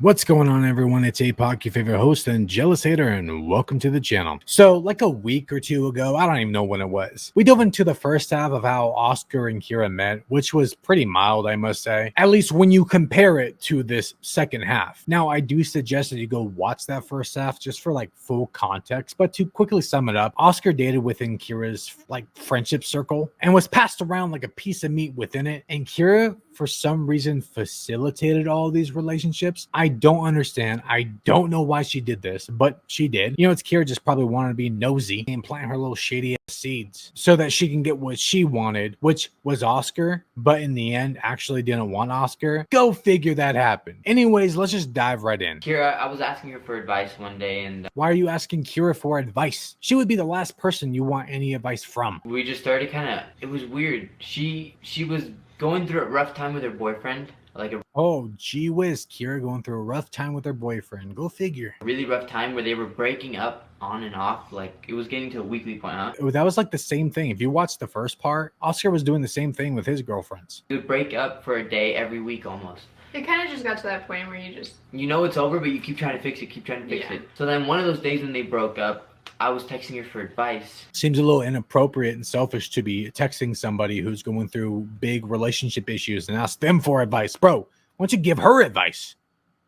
What's going on, everyone? It's APOC, your favorite host and jealous hater, and welcome to the channel. So, like a week or two ago, I don't even know when it was, we dove into the first half of how Oscar and Kira met, which was pretty mild, I must say, at least when you compare it to this second half. Now, I do suggest that you go watch that first half just for like full context, but to quickly sum it up, Oscar dated within Kira's like friendship circle and was passed around like a piece of meat within it, and Kira, for some reason, facilitated all these relationships. I don't understand. I don't know why she did this, but she did. You know, it's Kira just probably wanted to be nosy and plant her little shady ass seeds so that she can get what she wanted, which was Oscar, but in the end actually didn't want Oscar. Go figure that happened. Anyways, let's just dive right in. Kira, I was asking her for advice one day, and Why are you asking Kira for advice? She would be the last person you want any advice from. we just started it was weird. She was going through a rough time with her boyfriend, like a Oh, gee whiz, Kira going through a rough time with her boyfriend. Go figure. really rough time where they were breaking up on and off. Like, it was getting to a weekly point, huh? That was like the same thing. If you watch the first part, Oscar was doing the same thing with his girlfriends. They would break up for a day every week almost. It kind of just got to that point where You know it's over, but you keep trying to fix it, So then one of those days when they broke up, I was texting her for advice. Seems a little inappropriate and selfish to be texting somebody who's going through big relationship issues and ask them for advice. Bro, why don't you give her advice?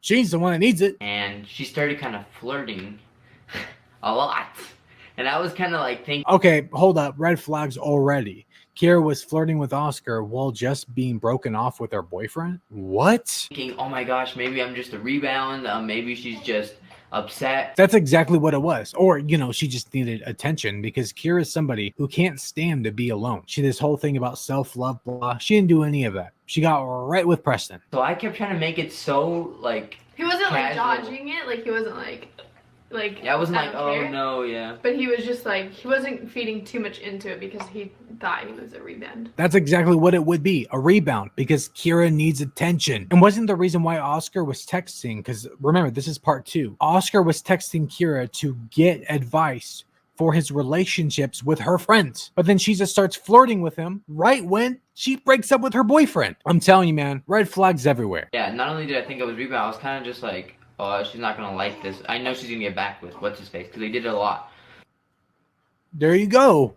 She's the one that needs it. And she started kind of flirting a lot. And I was kind of like thinking, Okay, hold up. Red flags already. Kira was flirting with Oscar while just being broken off with her boyfriend? What? oh my gosh, maybe I'm just a rebound. Maybe she's just upset. That's exactly what it was. Or, you know, she just needed attention because Kira is somebody who can't stand to be alone. She did this whole thing about self-love, blah. She didn't do any of that. She got right with Preston. So I kept trying to make it so, like, he wasn't casual. like dodging it, like he wasn't like yeah, I wasn't I like, don't oh care. no, yeah. But he was just like, he wasn't feeding too much into it because he thought he was a rebound. That's exactly what it would be, a rebound, because Kira needs attention. And wasn't the reason why Oscar was texting, because remember, this is part 2. Oscar was texting Kira to get advice for his relationships with her friends. But then she just starts flirting with him right when she breaks up with her boyfriend. I'm telling you, man, red flags everywhere. Yeah, not only did I think I was rebound, I was kind of just like, oh, she's not gonna like this. I know she's gonna get back with what's-his-face, because they did it a lot. There you go.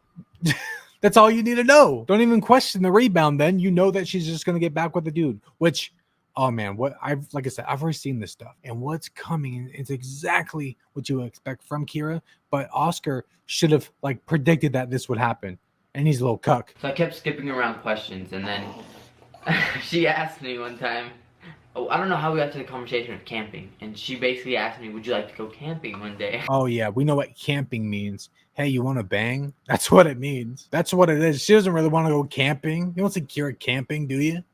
That's all you need to know. Don't even question the rebound then. You know that she's just going to get back with the dude, which, oh man, like I said, I've already seen this stuff, and what's coming is exactly what you would expect from Kira, but Oscar should have like predicted that this would happen, and he's a little cuck. So I kept skipping around questions, and then she asked me one time, oh, I don't know how we got to the conversation of camping, and she basically asked me, would you like to go camping one day? Oh yeah, we know what camping means. Hey, you want to bang? That's what it means. That's what it is. She doesn't really want to go camping. You don't see Kira camping, do you?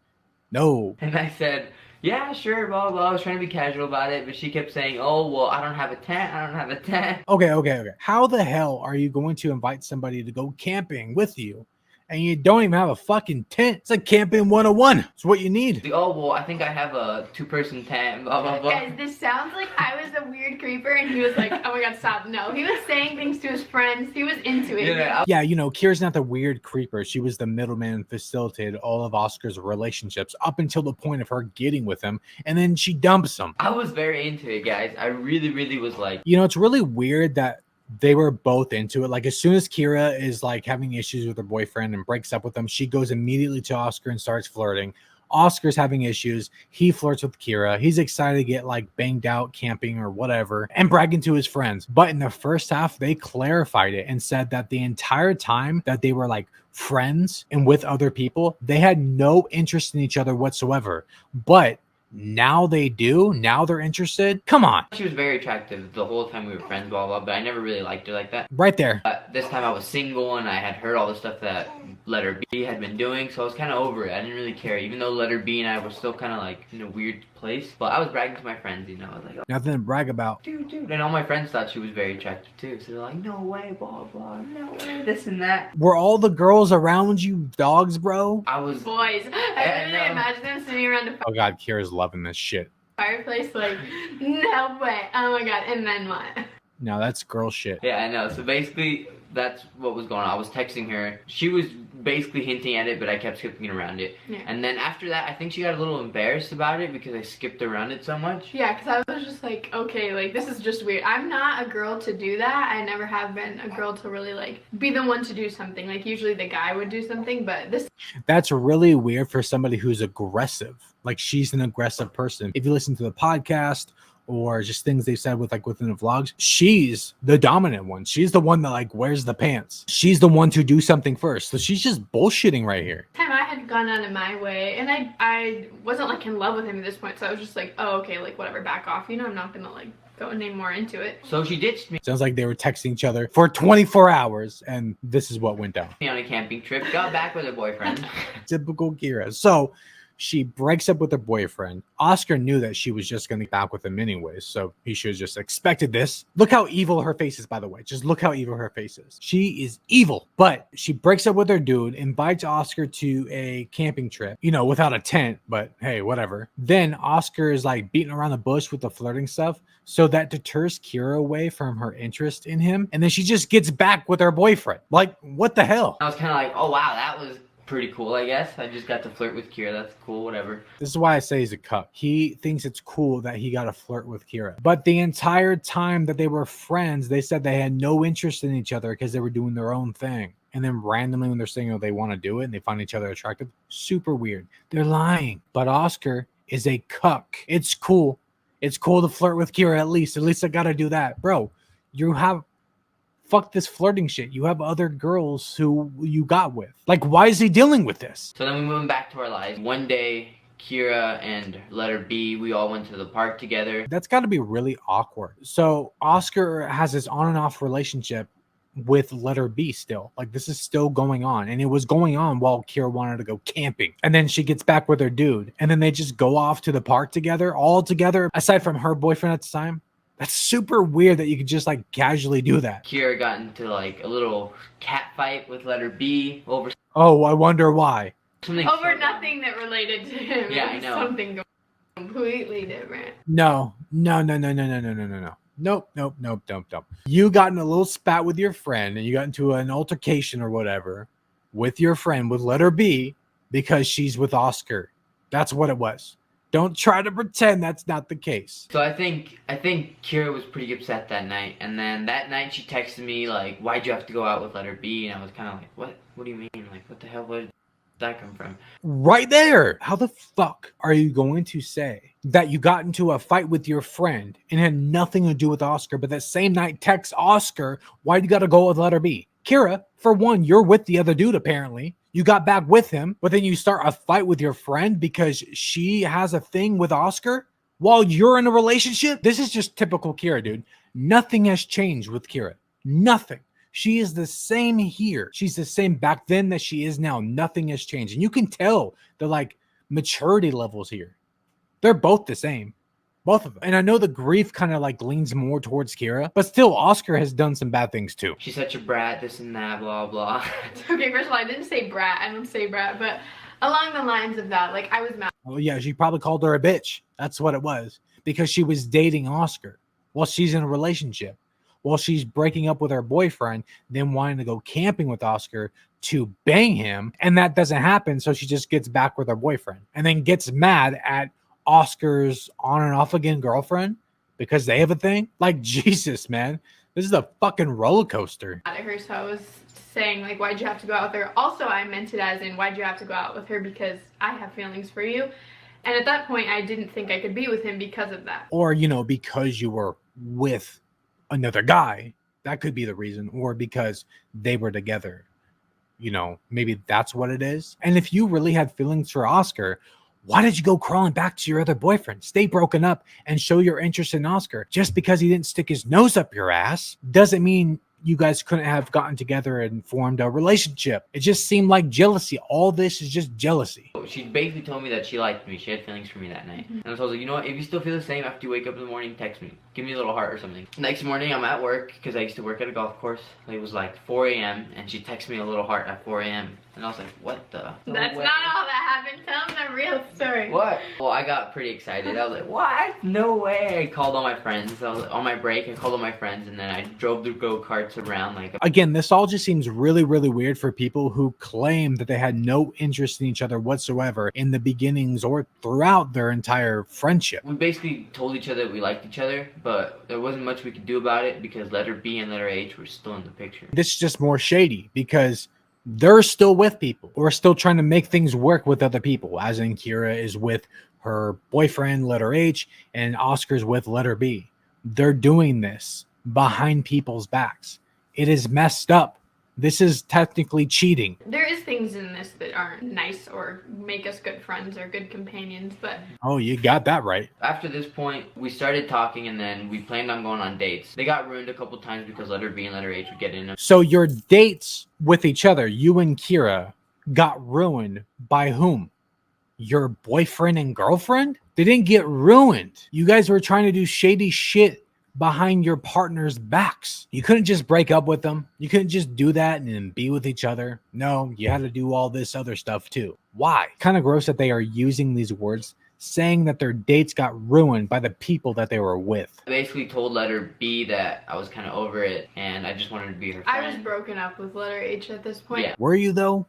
No. And I said, yeah, sure, blah, blah. I was trying to be casual about it, but she kept saying, oh, well, I don't have a tent. I don't have a tent. Okay. How the hell are you going to invite somebody to go camping with you and you don't even have a fucking tent? It's like camping 101. It's what you need. Oh, well, I think I have a 2-person tent, blah, blah, blah. Guys, this sounds like I was a weird creeper and he was like, oh my god, stop. No, he was saying things to his friends. He was into it. Yeah, you know, Kira's not the weird creeper. She was the middleman and facilitated all of Oscar's relationships up until the point of her getting with him, and then she dumps him. I was very into it, guys. I really was like... You know, it's really weird that they were both into it. Like, as soon as Kira is like having issues with her boyfriend and breaks up with him, she goes immediately to Oscar and starts flirting. Oscar's having issues. He flirts with Kira. He's excited to get like banged out camping or whatever and bragging to his friends. But in the first half, they clarified it and said that the entire time that they were like friends and with other people, they had no interest in each other whatsoever. But now they do. Now they're interested. Come on. She was very attractive the whole time we were friends, blah, blah, but I never really liked her like that. Right there. This time I was single and I had heard all the stuff that Letter B had been doing, so I was kind of over it. I didn't really care, even though Letter B and I were still kind of like in a weird place. But I was bragging to my friends, you know, I was like, oh, Nothing to brag about. dude. And all my friends thought she was very attractive too, so they're like, no way, blah, blah, no way, this and that. Were all the girls around you dogs, bro? I was... Boys. I literally imagine them sitting around a Oh god, Kira's loving this shit. fireplace like, no way. Oh my god. And then what? No, that's girl shit. Yeah, I know. So basically, that's what was going on. I was texting her. She was basically hinting at it, but I kept skipping around it. Yeah. And then after that, I think she got a little embarrassed about it because I skipped around it so much. Yeah, because I was just like, okay, like, this is just weird. I'm not a girl to do that. I never have been a girl to really, like, be the one to do something. Like, usually the guy would do something, but this... That's really weird for somebody who's aggressive. Like, she's an aggressive person. If you listen to the podcast or just things they've said with, like, within the vlogs, she's the dominant one. She's the one that, like, wears the pants. She's the one to do something first. So she's just bullshitting right here. Time I had gone out of my way, and I wasn't, like, in love with him at this point, so I was just like, oh, okay, like, whatever, back off. You know, I'm not gonna, like, go any more into it. So she ditched me Sounds like they were texting each other for 24 hours, and this is what went down. on a camping trip, got back with her boyfriend. Typical Kira. So she breaks up with her boyfriend. Oscar knew that she was just going to be back with him anyways, so he should have just expected this. Look how evil her face is, by the way. Just look how evil her face is. She is evil. But she breaks up with her dude, invites Oscar to a camping trip, you know, without a tent, but hey, whatever. Then Oscar is like beating around the bush with the flirting stuff, so that deters Kira away from her interest in him. And then she just gets back with her boyfriend. Like, what the hell? I was kind of like, oh wow, that was pretty cool, I guess. I just got to flirt with Kira. That's cool, whatever. This is why I say he's a cuck. He thinks it's cool that he got to flirt with Kira. But the entire time that they were friends, they said they had no interest in each other because they were doing their own thing. And then randomly when they're saying, oh, they want to do it and they find each other attractive, super weird. They're lying. But Oscar is a cuck. It's cool. It's cool to flirt with Kira at least. At least I got to do that. Bro, you have... Fuck this flirting shit. You have other girls who you got with. Like, why is he dealing with this? So then we moved back to our lives. One day, Kira and letter B, we all went to the park together. That's got to be really awkward. So Oscar has this on and off relationship with letter B still. Like, this is still going on. And it was going on while Kira wanted to go camping. And then she gets back with her dude. And then they just go off to the park together, all together, aside from her boyfriend at the time. That's super weird that you could just like casually do that. Kira got into like a little cat fight with letter B over... Oh, I wonder why. Something over nothing that related to him. Yeah, I know. Something completely different. No. Nope. You got in a little spat with your friend and you got into an altercation or whatever with your friend with letter B because she's with Oscar. That's what it was. Don't try to pretend that's not the case. So I think Kira was pretty upset that night. And then that night she texted me like, why'd you have to go out with letter B? And I was kind of like, what? What do you mean? Like, what the hell? Where did that come from? Right there. How the fuck are you going to say that you got into a fight with your friend and had nothing to do with Oscar, but that same night text Oscar, why'd you got to go with letter B? Kira, for one, you're with the other dude apparently. You got back with him, but then you start a fight with your friend because she has a thing with Oscar while you're in a relationship? This is just typical Kira, dude. Nothing has changed with Kira. Nothing. She is the same here. She's the same back then that she is now. Nothing has changed. And you can tell the like maturity levels here. They're both the same. Both of them. And I know the grief kind of like leans more towards Kira, but still Oscar has done some bad things too. She's such a brat, this and that, blah, blah. Okay, first of all, I didn't say brat. I don't say brat, but along the lines of that, like, I was mad. Oh yeah, she probably called her a bitch. That's what it was. Because she was dating Oscar while she's in a relationship. While she's breaking up with her boyfriend, then wanting to go camping with Oscar to bang him. And that doesn't happen, so she just gets back with her boyfriend. And then gets mad at Oscar's on and off again girlfriend because they have a thing. Like, Jesus, man, this is a fucking roller coaster. At her, so I was saying like, why'd you have to go out with her? Also, I meant it as in, why'd you have to go out with her? Because I have feelings for you. And at that point, I didn't think I could be with him because of that. Or, you know, because you were with another guy, that could be the reason. Or because they were together, you know, maybe that's what it is. And if you really had feelings for Oscar, why did you go crawling back to your other boyfriend? Stay broken up and show your interest in Oscar. Just because he didn't stick his nose up your ass doesn't mean you guys couldn't have gotten together and formed a relationship. It just seemed like jealousy. All this is just jealousy. She basically told me that she liked me. She had feelings for me that night. And so I was like, you know what? If you still feel the same after you wake up in the morning, text me. Give me a little heart or something. Next morning, I'm at work because I used to work at a golf course. It was like 4 a.m. and she texted me a little heart at 4 a.m. And I was like, what the? No That's way. not all that happened. Tell them the real story. What? Well, I got pretty excited. I was like, what? No way. I called all my friends. I was on my break. I called all my friends, and then I drove the go-karts around like. Again, this all just seems really, really weird for people who claim that they had no interest in each other whatsoever in the beginnings or throughout their entire friendship. We basically told each other that we liked each other, but there wasn't much we could do about it because letter B and letter H were still in the picture. This is just more shady because they're still with people or still trying to make things work with other people, as in Kira is with her boyfriend, letter H, and Oscar's with letter B. They're doing this behind people's backs. It is messed up. This is technically cheating. There is things in this that aren't nice or make us good friends or good companions, but... Oh, you got that right. After this point, we started talking and then we planned on going on dates. They got ruined a couple times because letter B and letter H would get in them. So your dates with each other, you and Kira, got ruined by whom? Your boyfriend and girlfriend? They didn't get ruined. You guys were trying to do shady shit behind your partner's backs. You couldn't just break up with them. You couldn't just do that and then be with each other. No, you had to do all this other stuff too. Why? Kind of gross that they are using these words, saying that their dates got ruined by the people that they were with. I basically told letter B that I was kind of over it and I just wanted to be her friend. I was broken up with letter H at this point. Yeah. Were you though?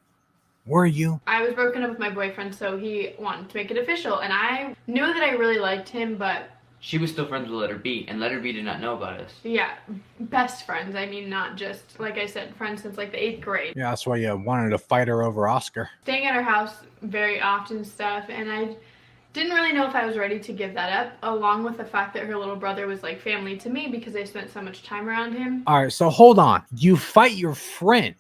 Were you? I was broken up with my boyfriend, so he wanted to make it official, and I knew that I really liked him, but... She was still friends with letter B, and letter B did not know about us. Yeah, best friends. I mean, not just, like I said, friends since like the 8th grade. Yeah, that's why you wanted to fight her over Oscar. Staying at her house very often stuff, and I didn't really know if I was ready to give that up, along with the fact that her little brother was like family to me because I spent so much time around him. All right, so hold on. You fight your friend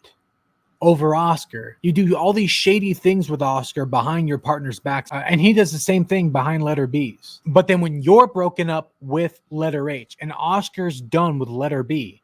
over Oscar. You do all these shady things with Oscar behind your partner's back, and he does the same thing behind letter B's. But then when you're broken up with letter H and Oscar's done with letter B,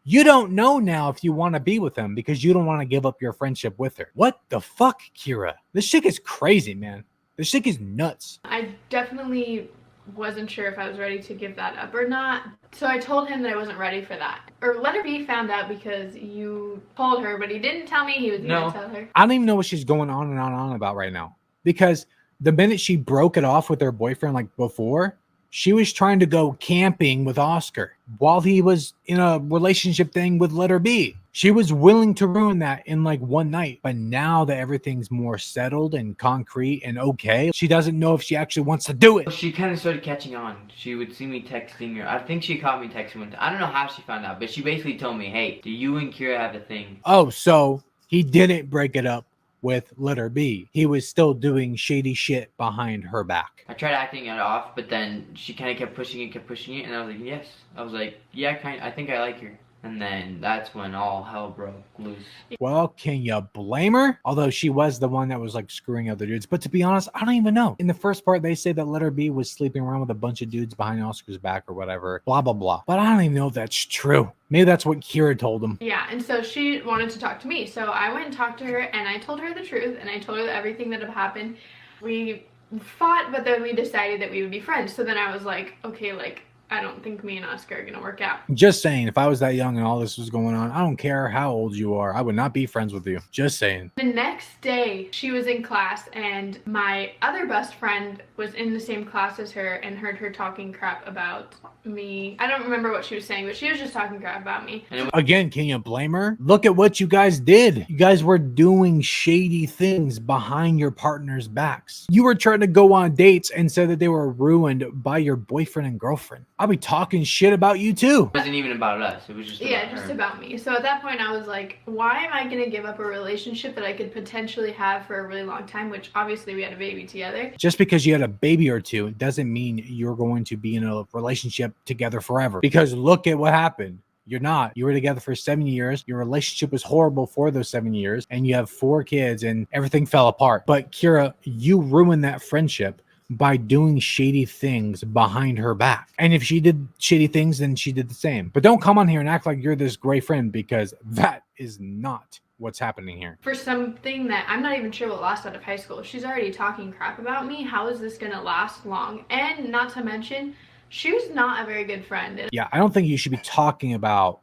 you don't know now if you want to be with him because you don't want to give up your friendship with her. What the fuck, Kira? This chick is crazy, man. This chick is nuts. I definitely wasn't sure if I was ready to give that up or not. So I told him that I wasn't ready for that. Or letter B found out because you told her, but he didn't tell me he was going to tell her. I don't even know what she's going on and on about right now. Because the minute she broke it off with her boyfriend like before, she was trying to go camping with Oscar while he was in a relationship thing with letter B. She was willing to ruin that in like one night. But now that everything's more settled and concrete and okay, she doesn't know if she actually wants to do it. She kind of started catching on. She would see me texting her. I think she caught me texting one time. I don't know how she found out, but she basically told me, hey, do you and Kira have a thing? Oh, so he didn't break it up with letter B. He was still doing shady shit behind her back. I tried acting it off, but then she kind of kept pushing it, and I was like, yes. I was like, yeah, I think I like her. And then that's when all hell broke loose. Well, can you blame her? Although she was the one that was like screwing other dudes. But to be honest, I don't even know. In the first part, they say that letter B was sleeping around with a bunch of dudes behind Oscar's back or whatever. Blah, blah, blah. But I don't even know if that's true. Maybe that's what Kira told him. Yeah, and so she wanted to talk to me. So I went and talked to her, and I told her the truth, and I told her everything that had happened. We fought, but then we decided that we would be friends. So then I was like, okay, like, I don't think me and Oscar are gonna work out. Just saying, if I was that young and all this was going on, I don't care how old you are, I would not be friends with you. Just saying. The next day, she was in class, and my other best friend was in the same class as her and heard her talking crap about me. I don't remember what she was saying, but she was just talking crap about me. Again, can you blame her? Look at what you guys did. You guys were doing shady things behind your partner's backs. You were trying to go on dates and said that they were ruined by your boyfriend and girlfriend. I'll be talking shit about you too. It wasn't even about us. It was just about her. Just about me. So at that point I was like, why am I going to give up a relationship that I could potentially have for a really long time, which obviously we had a baby together. Just because you had a baby or two doesn't mean you're going to be in a relationship together forever. Because look at what happened. You're not. You were together for 7 years. Your relationship was horrible for those 7 years. And you have 4 kids and everything fell apart. But Kira, you ruined that friendship by doing shady things behind her back. And if she did shady things, then she did the same. But don't come on here and act like you're this great friend, because that is not what's happening here. For something that I'm not even sure will last out of high school. If she's already talking crap about me, how is this gonna last long? And not to mention, she was not a very good friend. Yeah, I don't think you should be talking about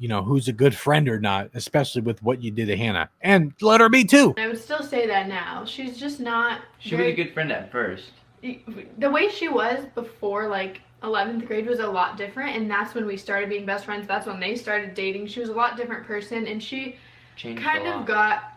who's a good friend or not, especially with what you did to Hannah. And letter B too. I would still say that now. She's just not. She was a good friend at first. The way she was before, like, 11th grade was a lot different, and that's when we started being best friends. That's when they started dating. She was a lot different person, and she Changed kind of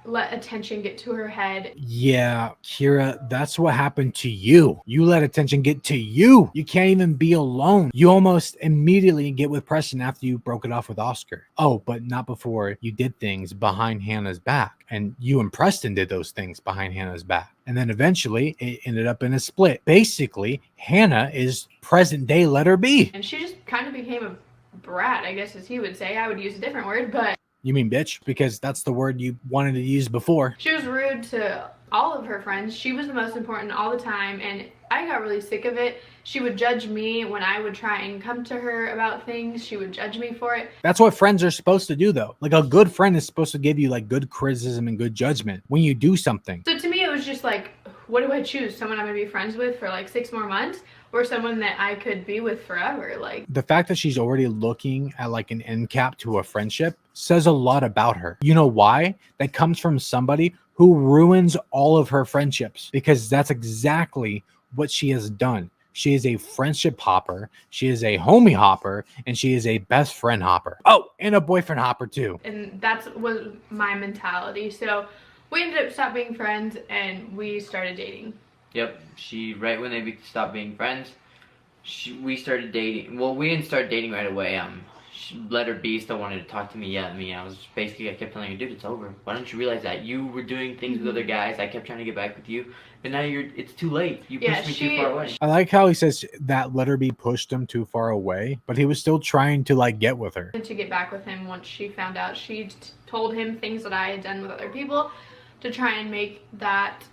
let attention get to her head. Yeah, Kira, that's what happened to you. You let attention get to you. You can't even be alone. You almost immediately get with Preston after you broke it off with Oscar. Oh, but not before you did things behind Hannah's back. And you and Preston did those things behind Hannah's back. And then eventually it ended up in a split. Basically, Hannah is present day letter B. And she just kind of became a brat, I guess, as he would say. I would use a different word, but... You mean bitch? Because that's the word you wanted to use before. She was rude to all of her friends. She was the most important all the time, and I got really sick of it. She would judge me when I would try and come to her about things. She would judge me for it. That's what friends are supposed to do, though. Like, a good friend is supposed to give you, like, good criticism and good judgment when you do something. So to me, it was just like, what do I choose? Someone I'm gonna be friends with for like 6 more months, or someone that I could be with forever? Like, the fact that she's already looking at like an end cap to a friendship says a lot about her. You know why? That comes from somebody who ruins all of her friendships, because that's exactly what she has done. She is a friendship hopper, she is a homie hopper, and she is a best friend hopper. Oh, and a boyfriend hopper too. And that's was my mentality. So we ended up stopping being friends, and we started dating. Yep, right when they stopped being friends, we started dating. Well, we didn't start dating right away. Letter B still wanted to talk to me, yell at me. I kept telling her, dude, it's over. Why don't you realize that? You were doing things with other guys. I kept trying to get back with you, but now it's too late. You pushed me too far away. I like how he says that letter B pushed him too far away, but he was still trying to like get with her. To get back with him once she found out. She told him things that I had done with other people to try and make that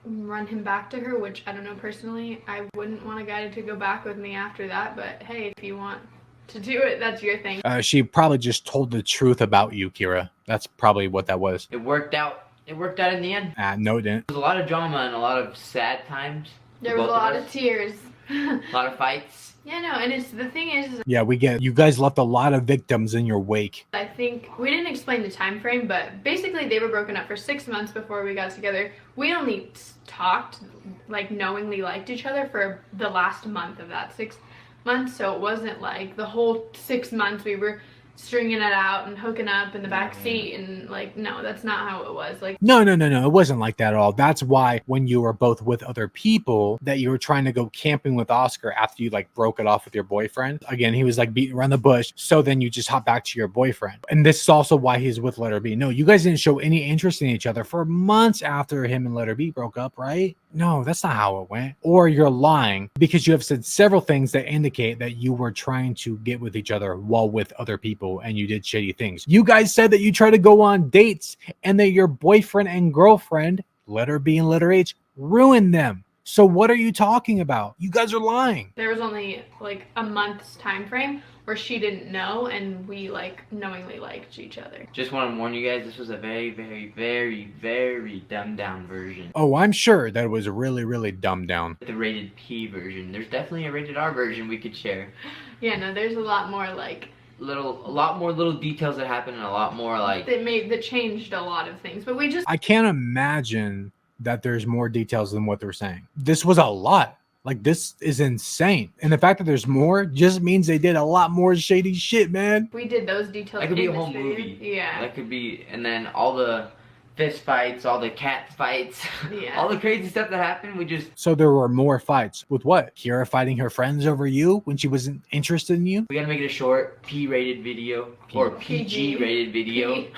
run him back to her, which I don't know, personally, I wouldn't want a guy to go back with me after that, but hey, if you want to do it, that's your thing. She probably just told the truth about you, Kira. That's probably what that was. It worked out. It worked out in the end. No, it didn't. There was a lot of drama and a lot of sad times. There was a lot of tears. A lot of fights. Yeah, no, and the thing is, yeah, we get you guys left a lot of victims in your wake. I think we didn't explain the time frame, but basically they were broken up for 6 months before we got together. We only talked, like, knowingly liked each other for the last month of that 6 months, so it wasn't like the whole 6 months we were stringing it out and hooking up in the back seat, and like, no, that's not how it was. Like, no, it wasn't like that at all. That's why when you were both with other people that you were trying to go camping with Oscar after you like broke it off with your boyfriend. Again, he was like beating around the bush, so then you just hop back to your boyfriend. And this is also why he's with letter B. No, you guys didn't show any interest in each other for months after him and letter B broke up, right? No, that's not how it went. Or you're lying, because you have said several things that indicate that you were trying to get with each other while with other people and you did shady things. You guys said that you tried to go on dates and that your boyfriend and girlfriend, letter B and letter H, ruined them. So what are you talking about? You guys are lying. There was only like a month's time frame where she didn't know, and we like knowingly liked each other. Just want to warn you guys, this was a very, very, very, very dumbed down version. Oh, I'm sure that it was really, really dumbed down. The rated P version. There's definitely a rated R version we could share. Yeah, no, there's a lot more like a lot more little details that happen, and a lot more like that changed a lot of things. But I can't imagine that there's more details than what they're saying. This was a lot. Like, this is insane. And the fact that there's more just means they did a lot more shady shit, man. We did those details. That could be a whole movie. Yeah. That could be, and then all the fist fights, all the cat fights, yeah. All the crazy stuff that happened, we just... So there were more fights. With what? Kira fighting her friends over you when she wasn't interested in you? We gotta make it a short, P-rated video, or PG-rated video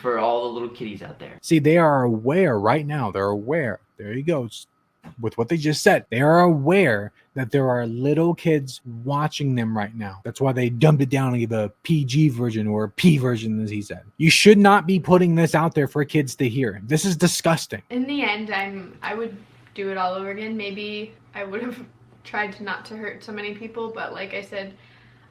for all the little kitties out there. See, they are aware right now. They're aware. There you go. With what they just said, they are aware that there are little kids watching them right now. That's why they dumped it down and gave a PG version, or a P version, as he said. You should not be putting this out there for kids to hear. This is disgusting. In the end, I would do it all over again. Maybe I would have tried to not to hurt so many people, but like I said,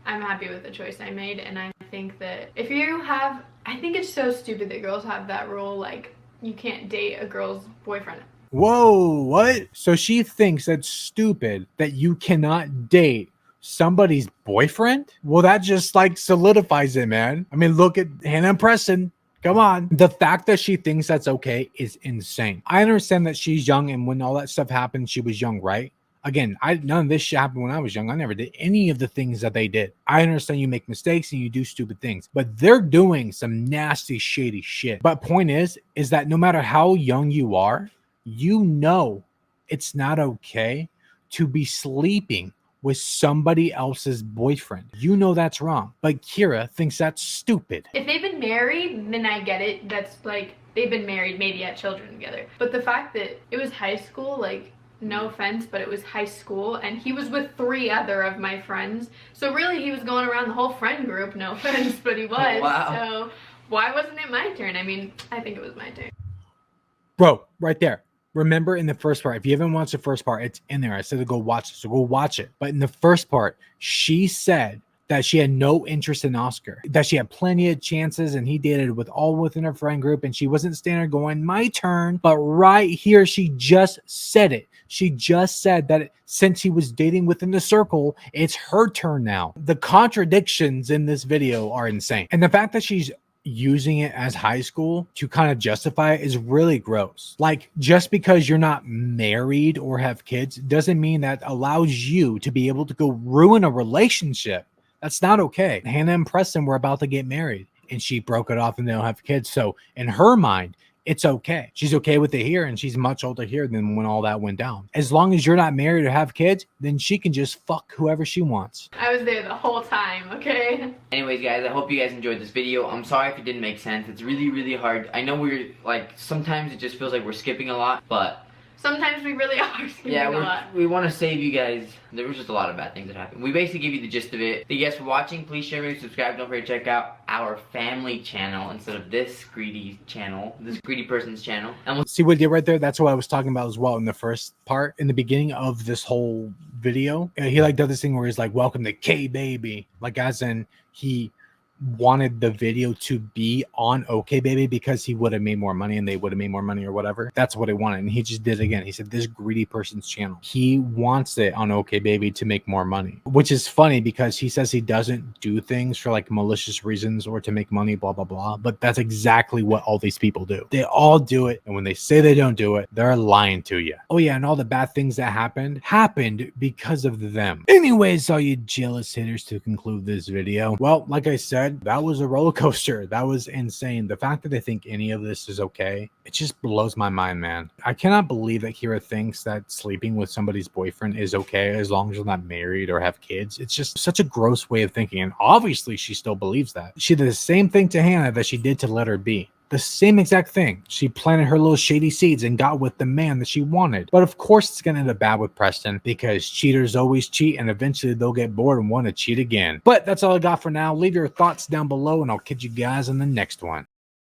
I'm happy with the choice I made. And I think that if you have, I think it's so stupid that girls have that rule, like you can't date a girl's boyfriend. Whoa, what? So she thinks that's stupid that you cannot date somebody's boyfriend? Well, that just like solidifies it, man. I mean, look at Hannah and Preston. Come on. The fact that she thinks that's okay is insane. I understand that she's young, and when all that stuff happened, she was young, right? Again, none of this shit happened when I was young. I never did any of the things that they did. I understand you make mistakes and you do stupid things, but they're doing some nasty, shady shit. But point is that no matter how young you are, you know it's not okay to be sleeping with somebody else's boyfriend. You know that's wrong, but Kira thinks that's stupid. If they've been married, then I get it. That's like, they've been married, maybe had children together. But the fact that it was high school, like, no offense, but it was high school, and he was with 3 other of my friends. So really, he was going around the whole friend group. No offense, but he was. Wow. So why wasn't it my turn? I mean, I think it was my turn. Bro, right there. Remember in the first part, if you haven't watched the first part, it's in there. I said to go watch it, so go watch it. But in the first part, she said that she had no interest in Oscar, that she had plenty of chances and he dated all within her friend group, and she wasn't standing there going, my turn. But right here, she just said it. She just said that since he was dating within the circle, it's her turn now. The contradictions in this video are insane. And the fact that she's using it as high school to kind of justify it is really gross. Like, just because you're not married or have kids doesn't mean that allows you to be able to go ruin a relationship. That's not okay. Hannah and Preston were about to get married and she broke it off and they don't have kids. So in her mind, it's okay. She's okay with it here, and she's much older here than when all that went down. As long as you're not married or have kids, then she can just fuck whoever she wants. I was there the whole time, okay? Anyways, guys, I hope you guys enjoyed this video. I'm sorry if it didn't make sense. It's really, really hard. I know we're, like, sometimes it just feels like we're skipping a lot, but sometimes we really are skipping a lot. We want to save you guys. There was just a lot of bad things that happened. We basically give you the gist of it. Thank you guys for watching. Please share, maybe subscribe. Don't forget to check out our family channel instead of this greedy channel, this greedy person's channel. And we'll see what he did right there. That's what I was talking about as well in the first part. In the beginning of this whole video, he like does this thing where he's like, welcome to OKbaby, like as in he wanted the video to be on OKbaby because he would have made more money and they would have made more money or whatever. That's what he wanted, and he just did it again. He said this greedy person's channel. He wants it on OKbaby to make more money, which is funny because he says he doesn't do things for like malicious reasons or to make money, blah blah blah, but that's exactly what all these people do. They all do it, and when they say they don't do it, they're lying to you. Oh yeah, and all the bad things that happened because of them. Anyways, all you jealous haters, to conclude this video, well, like I said, that was a roller coaster. That was insane. The fact that they think any of this is okay, it just blows my mind, man. I cannot believe that Kira thinks that sleeping with somebody's boyfriend is okay as long as you're not married or have kids. It's just such a gross way of thinking, and obviously she still believes that. She did the same thing to Hannah that she did to let her be. The same exact thing. She planted her little shady seeds and got with the man that she wanted. But of course it's going to end up bad with Preston because cheaters always cheat, and eventually they'll get bored and want to cheat again. But that's all I got for now. Leave your thoughts down below and I'll catch you guys in the next one.